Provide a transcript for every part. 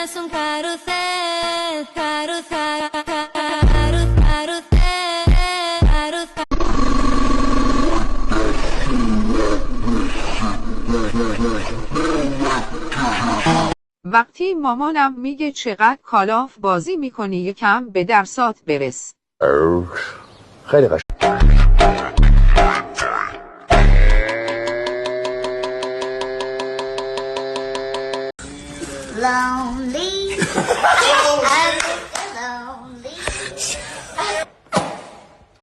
es un carrusel, carrusel, وقتی مامانم میگه چقدر کالاف بازی میکنی یکم به درسات برس. خیلی قشنگ. Lonely.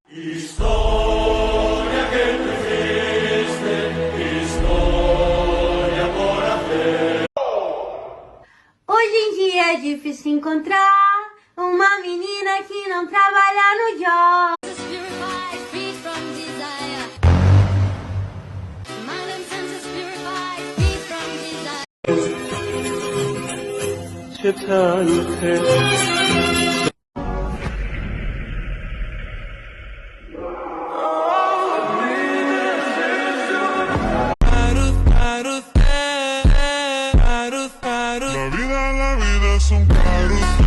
Historia que no existe, historia por hacer. Hoje em dia é difícil encontrar uma menina que não trabalha no job. چه تلخه La vida es un carrusel.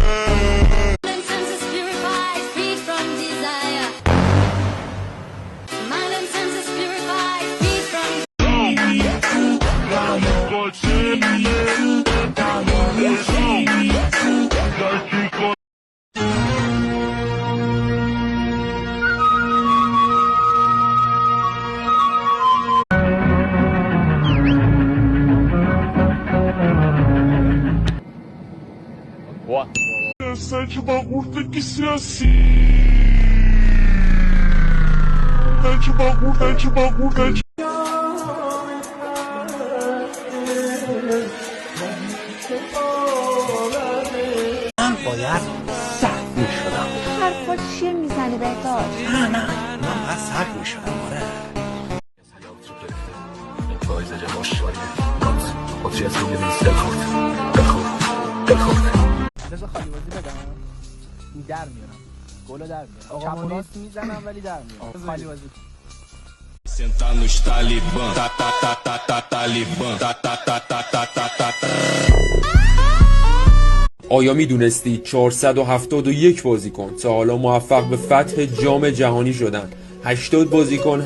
Sente o bagulho tem que ser assim. Sente o bagulho, sente o bagulho, sente. من باید سخت میشدم. حرفا چیه میزنی بهتر؟ نه من باید سخت میشدم. آره بذار خالی بازی بدم در میارم گلو در میارم چپ و راست میزنم ولی در میارم خالی بازی Sentar nos talibã, ta ta ta ta ta talibã, ta ta ta ta ta ta ta ta. آیا میدونستی 471 بازیکن تا حالا موفق به فتح جام جهانی شدن؟ 80 بازیکن